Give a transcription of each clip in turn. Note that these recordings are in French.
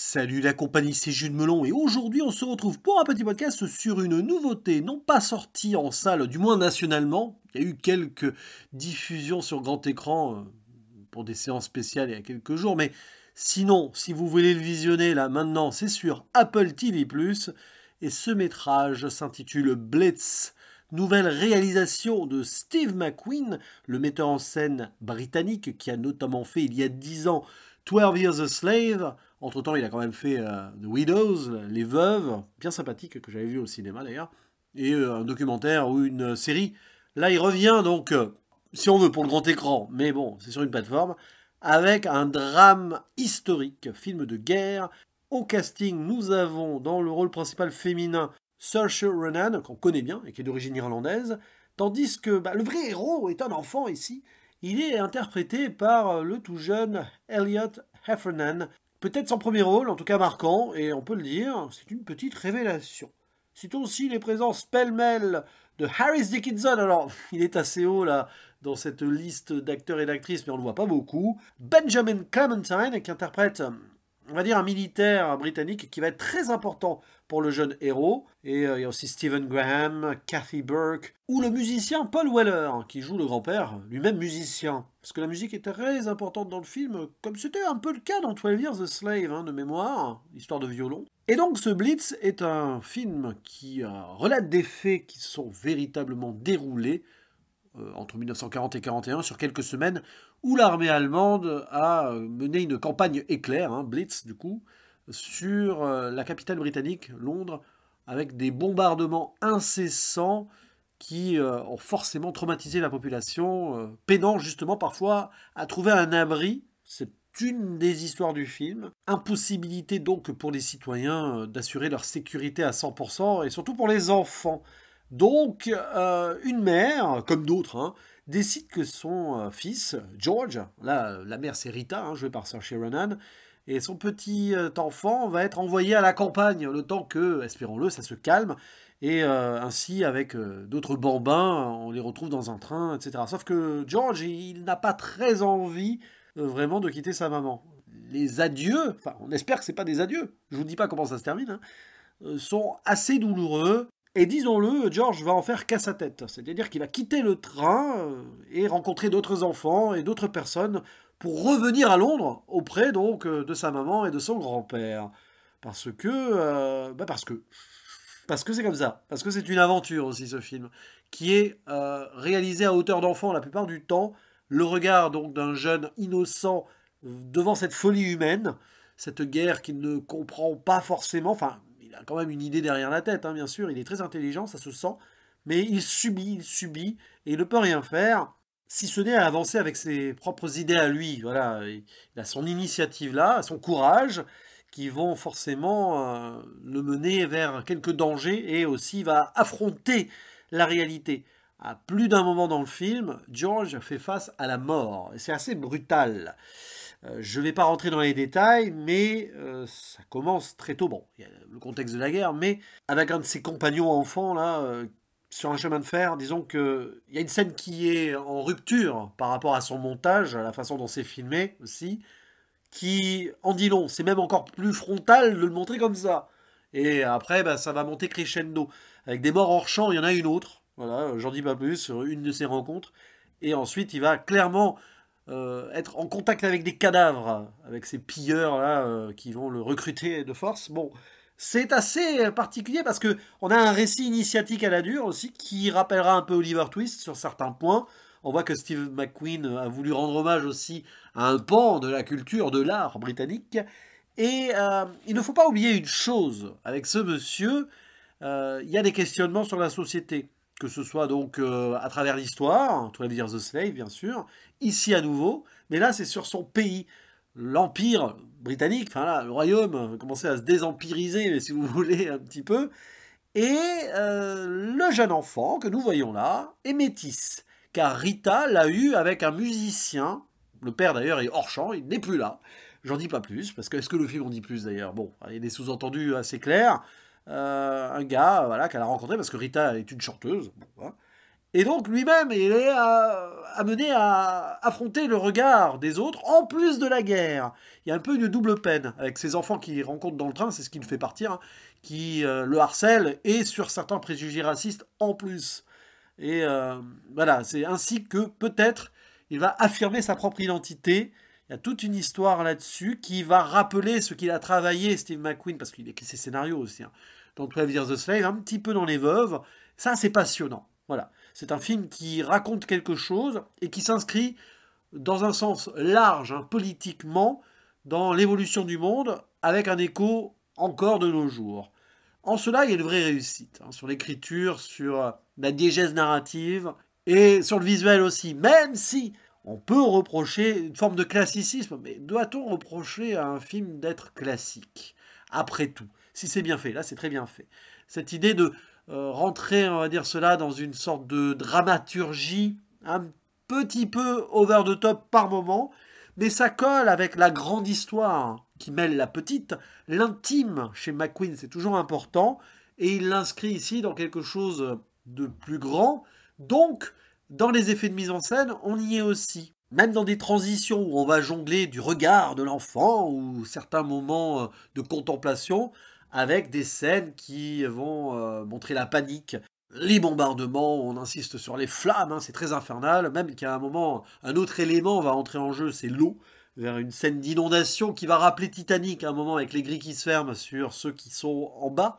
Salut la compagnie, c'est Jules Melon et aujourd'hui on se retrouve pour un petit podcast sur une nouveauté non pas sortie en salle, du moins nationalement. Il y a eu quelques diffusions sur grand écran pour des séances spéciales il y a quelques jours, mais sinon, si vous voulez le visionner là maintenant, c'est sur Apple TV+, et ce métrage s'intitule Blitz, nouvelle réalisation de Steve McQueen, le metteur en scène britannique qui a notamment fait il y a 10 ans 12 Years a Slave. Entre-temps, il a quand même fait The Widows, Les Veuves, bien sympathique, que j'avais vu au cinéma d'ailleurs, et un documentaire ou une série. Là, il revient donc, si on veut, pour le grand écran, mais bon, c'est sur une plateforme, avec un drame historique, film de guerre. Au casting, nous avons dans le rôle principal féminin Saoirse Ronan, qu'on connaît bien et qui est d'origine irlandaise, tandis que le vrai héros est un enfant ici. Il est interprété par le tout jeune Elliot Heffernan, peut-être son premier rôle, en tout cas marquant, et on peut le dire, c'est une petite révélation. Citons aussi les présences pêle-mêle de Harris Dickinson, alors il est assez haut là dans cette liste d'acteurs et d'actrices, mais on ne le voit pas beaucoup. Benjamin Clementine, qui interprète, on va dire, un militaire britannique qui va être très important pour le jeune héros. Et il y a aussi Stephen Graham, Kathy Burke, ou le musicien Paul Weller, qui joue le grand-père, lui-même musicien. Parce que la musique est très importante dans le film, comme c'était un peu le cas dans 12 Years a Slave, de mémoire, histoire de violon. Et donc ce Blitz est un film qui relate des faits qui sont véritablement déroulés entre 1940 et 1941, sur quelques semaines, où l'armée allemande a mené une campagne éclair, Blitz du coup, sur la capitale britannique, Londres, avec des bombardements incessants qui ont forcément traumatisé la population, peinant justement parfois à trouver un abri. C'est une des histoires du film. Impossibilité donc pour les citoyens d'assurer leur sécurité à 100%, et surtout pour les enfants. Donc, une mère, comme d'autres, décide que son fils, George, là, la mère c'est Rita, jouée par Saoirse Ronan, et son petit enfant va être envoyé à la campagne, le temps que, espérons-le, ça se calme, et ainsi, avec d'autres bambins, on les retrouve dans un train, etc. Sauf que George, il n'a pas très envie vraiment de quitter sa maman. Les adieux, enfin, on espère que c'est pas des adieux, je vous dis pas comment ça se termine, sont assez douloureux. Et disons-le, George va en faire qu'à sa tête. C'est-à-dire qu'il va quitter le train et rencontrer d'autres enfants et d'autres personnes pour revenir à Londres auprès donc de sa maman et de son grand-père. Parce que c'est comme ça. Parce que c'est une aventure aussi ce film, qui est réalisé à hauteur d'enfant la plupart du temps. Le regard donc d'un jeune innocent devant cette folie humaine, cette guerre qu'il ne comprend pas forcément, enfin, il a quand même une idée derrière la tête, bien sûr, il est très intelligent, ça se sent, mais il subit, et il ne peut rien faire, si ce n'est à avancer avec ses propres idées à lui. Voilà, il a son initiative là, son courage, qui vont forcément le mener vers quelques dangers, et aussi va affronter la réalité. À plus d'un moment dans le film, George fait face à la mort, et c'est assez brutal. Je ne vais pas rentrer dans les détails, mais ça commence très tôt. Bon, il y a le contexte de la guerre, mais avec un de ses compagnons enfants, là, sur un chemin de fer, disons qu'il y a une scène qui est en rupture par rapport à son montage, à la façon dont c'est filmé aussi, qui en dit long. C'est même encore plus frontal de le montrer comme ça. Et après, ça va monter crescendo. Avec des morts hors champ, il y en a une autre. Voilà, j'en dis pas plus, sur une de ces rencontres. Et ensuite, il va clairement être en contact avec des cadavres, avec ces pilleurs là qui vont le recruter de force. Bon, c'est assez particulier parce que on a un récit initiatique à la dure aussi qui rappellera un peu Oliver Twist sur certains points. On voit que Steve McQueen a voulu rendre hommage aussi à un pan de la culture, de l'art britannique. Et il ne faut pas oublier une chose, avec ce monsieur, il y a des questionnements sur la société, que ce soit donc à travers l'histoire, 12 Years a Slave bien sûr, ici à nouveau, mais là c'est sur son pays, l'Empire britannique, enfin là, le royaume commençait à se désempiriser, si vous voulez, un petit peu, et le jeune enfant que nous voyons là est métis, car Rita l'a eu avec un musicien, le père d'ailleurs est hors champ, il n'est plus là, j'en dis pas plus, parce que est-ce que le film en dit plus d'ailleurs? Bon, il y a des sous-entendus assez clairs, un gars voilà, qu'elle a rencontré parce que Rita est une chanteuse. Bon, voilà. Et donc lui-même, il est amené à affronter le regard des autres, en plus de la guerre. Il y a un peu une double peine, avec ses enfants qu'il rencontre dans le train, c'est ce qui le fait partir, hein, qui le harcèlent, et sur certains préjugés racistes en plus. Et voilà, c'est ainsi que peut-être il va affirmer sa propre identité. Il y a toute une histoire là-dessus qui va rappeler ce qu'il a travaillé, Steve McQueen, parce qu'il écrit ses scénarios aussi, hein, dans 12 Years a Slave, un petit peu dans Les Veuves. Ça, c'est passionnant. Voilà. C'est un film qui raconte quelque chose et qui s'inscrit dans un sens large, hein, politiquement, dans l'évolution du monde, avec un écho encore de nos jours. En cela, il y a une vraie réussite, hein, sur l'écriture, sur la diégèse narrative, et sur le visuel aussi, même si on peut reprocher une forme de classicisme, mais doit-on reprocher à un film d'être classique? Après tout, si c'est bien fait, là c'est très bien fait. Cette idée de rentrer, on va dire cela, dans une sorte de dramaturgie un petit peu over the top par moment, mais ça colle avec la grande histoire qui mêle la petite, l'intime chez McQueen, c'est toujours important, et il l'inscrit ici dans quelque chose de plus grand. Donc, dans les effets de mise en scène, on y est aussi. Même dans des transitions où on va jongler du regard de l'enfant ou certains moments de contemplation, avec des scènes qui vont montrer la panique. Les bombardements, on insiste sur les flammes, hein, c'est très infernal, même qu'à un moment, un autre élément va entrer en jeu, c'est l'eau, vers une scène d'inondation qui va rappeler Titanic à un moment avec les grilles qui se ferment sur ceux qui sont en bas.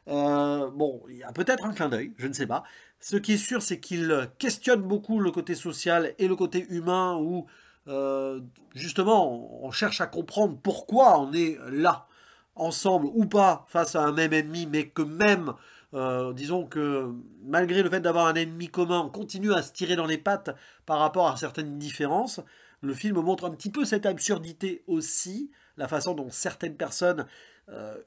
Bon, il y a peut-être un clin d'œil, je ne sais pas. Ce qui est sûr, c'est qu'il questionne beaucoup le côté social et le côté humain, où justement on cherche à comprendre pourquoi on est là, ensemble ou pas, face à un même ennemi, mais que même, disons que malgré le fait d'avoir un ennemi commun, on continue à se tirer dans les pattes par rapport à certaines différences. Le film montre un petit peu cette absurdité aussi, la façon dont certaines personnes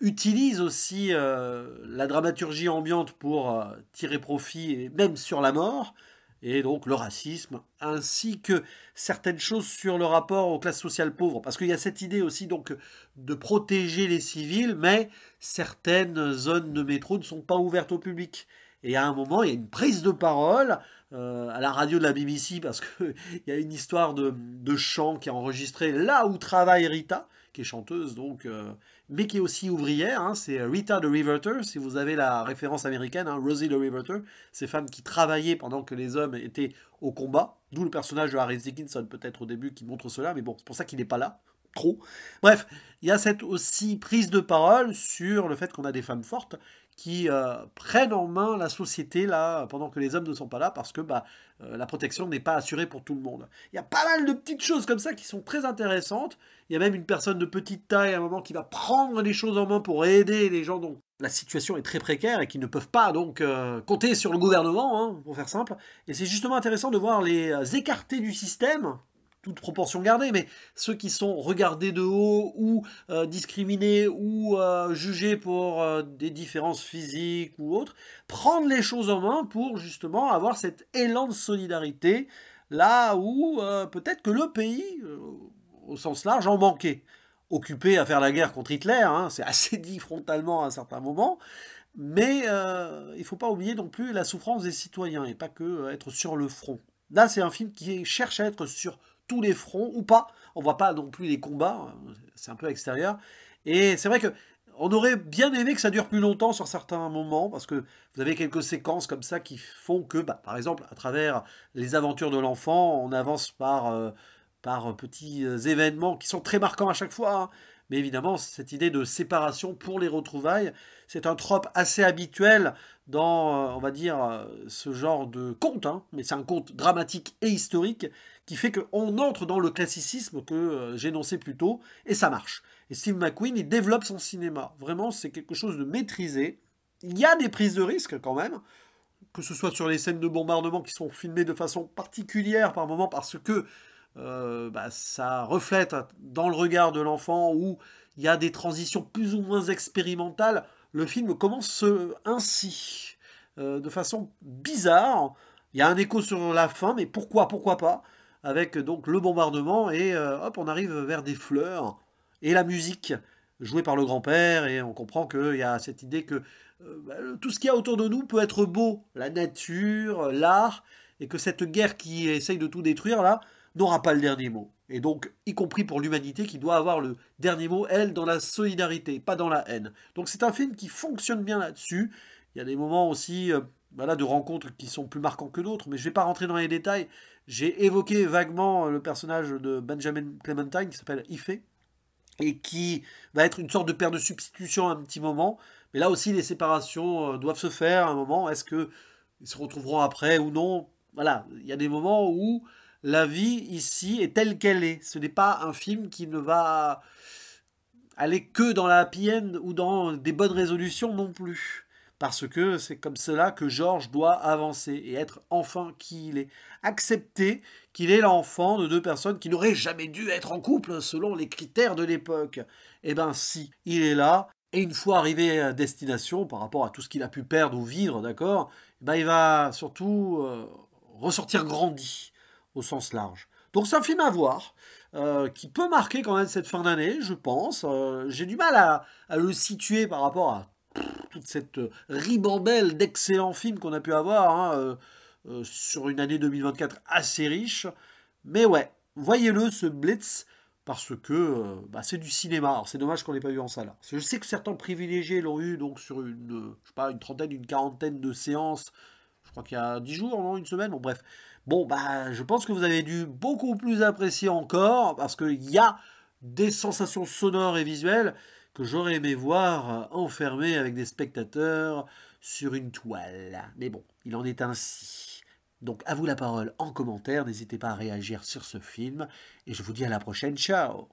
utilisent aussi la dramaturgie ambiante pour tirer profit, et même sur la mort, et donc le racisme, ainsi que certaines choses sur le rapport aux classes sociales pauvres. Parce qu'il y a cette idée aussi donc de protéger les civils, mais certaines zones de métro ne sont pas ouvertes au public. Et à un moment, il y a une prise de parole à la radio de la BBC, parce qu'il y a une histoire de chant qui est enregistrée là où travaille Rita, qui est chanteuse donc, mais qui est aussi ouvrière, hein, c'est Rita the Reverter, si vous avez la référence américaine, hein, Rosie the Reverter, ces femmes qui travaillaient pendant que les hommes étaient au combat, d'où le personnage de Harris Dickinson peut-être au début qui montre cela, mais bon, c'est pour ça qu'il n'est pas là, trop. Bref, il y a cette aussi prise de parole sur le fait qu'on a des femmes fortes qui prennent en main la société là pendant que les hommes ne sont pas là, parce que la protection n'est pas assurée pour tout le monde. Il y a pas mal de petites choses comme ça qui sont très intéressantes. Il y a même une personne de petite taille à un moment qui va prendre les choses en main pour aider les gens dont la situation est très précaire et qui ne peuvent pas donc compter sur le gouvernement, hein, pour faire simple. Et c'est justement intéressant de voir les écartés du système, toute proportion gardée, mais ceux qui sont regardés de haut ou discriminés ou jugés pour des différences physiques ou autres, prendre les choses en main pour justement avoir cet élan de solidarité là où peut-être que le pays, au sens large, en manquait. Occupé à faire la guerre contre Hitler, hein, c'est assez dit frontalement à un certain moment, mais il ne faut pas oublier non plus la souffrance des citoyens et pas que être sur le front. Là, c'est un film qui cherche à être sur tous les fronts, ou pas. On voit pas non plus les combats, c'est un peu extérieur. Et c'est vrai que on aurait bien aimé que ça dure plus longtemps sur certains moments, parce que vous avez quelques séquences comme ça qui font que, par exemple, à travers les aventures de l'enfant, on avance par petits événements qui sont très marquants à chaque fois, hein. Mais évidemment, cette idée de séparation pour les retrouvailles, c'est un trope assez habituel dans, on va dire, ce genre de conte, hein. Mais c'est un conte dramatique et historique qui fait qu'on entre dans le classicisme que j'énonçais plus tôt, et ça marche. Et Steve McQueen, il développe son cinéma. Vraiment, c'est quelque chose de maîtrisé. Il y a des prises de risques quand même, que ce soit sur les scènes de bombardement qui sont filmées de façon particulière par moment, parce que ça reflète dans le regard de l'enfant où il y a des transitions plus ou moins expérimentales. Le film commence ainsi, de façon bizarre. Il y a un écho sur la fin, mais pourquoi pas, avec donc le bombardement, et hop, on arrive vers des fleurs, et la musique joué par le grand-père, et on comprend qu'il y a cette idée que tout ce qu'il y a autour de nous peut être beau, la nature, l'art, et que cette guerre qui essaye de tout détruire, là, n'aura pas le dernier mot. Et donc, y compris pour l'humanité qui doit avoir le dernier mot, elle, dans la solidarité, pas dans la haine. Donc c'est un film qui fonctionne bien là-dessus. Il y a des moments aussi voilà, de rencontres qui sont plus marquants que d'autres, mais je ne vais pas rentrer dans les détails. J'ai évoqué vaguement le personnage de Benjamin Clementine qui s'appelle Ife, et qui va être une sorte de père de substitution à un petit moment. Mais là aussi, les séparations doivent se faire à un moment. Est-ce qu'ils se retrouveront après ou non? Voilà, il y a des moments où la vie ici est telle qu'elle est. Ce n'est pas un film qui ne va aller que dans la happy end ou dans des bonnes résolutions non plus. Parce que c'est comme cela que George doit avancer et être enfin qui il est. Accepter qu'il est l'enfant de deux personnes qui n'auraient jamais dû être en couple selon les critères de l'époque. Eh ben si, il est là, et une fois arrivé à destination, par rapport à tout ce qu'il a pu perdre ou vivre, d'accord, eh ben il va surtout ressortir grandi, au sens large. Donc c'est un film à voir, qui peut marquer quand même cette fin d'année, je pense. J'ai du mal à le situer par rapport à toute cette ribambelle d'excellents films qu'on a pu avoir hein, sur une année 2024 assez riche. Mais ouais, voyez-le, ce Blitz, parce que bah, c'est du cinéma. Alors c'est dommage qu'on l'ait pas vu en salle. Parce que je sais que certains privilégiés l'ont eu donc sur une, je sais pas, une trentaine, une quarantaine de séances. Je crois qu'il y a 10 jours, non, une semaine, bon bref. Bon, bah, je pense que vous avez dû beaucoup plus apprécier encore, parce qu'il y a des sensations sonores et visuelles que j'aurais aimé voir enfermées avec des spectateurs sur une toile. Mais bon, il en est ainsi. Donc à vous la parole en commentaire, n'hésitez pas à réagir sur ce film, et je vous dis à la prochaine, ciao.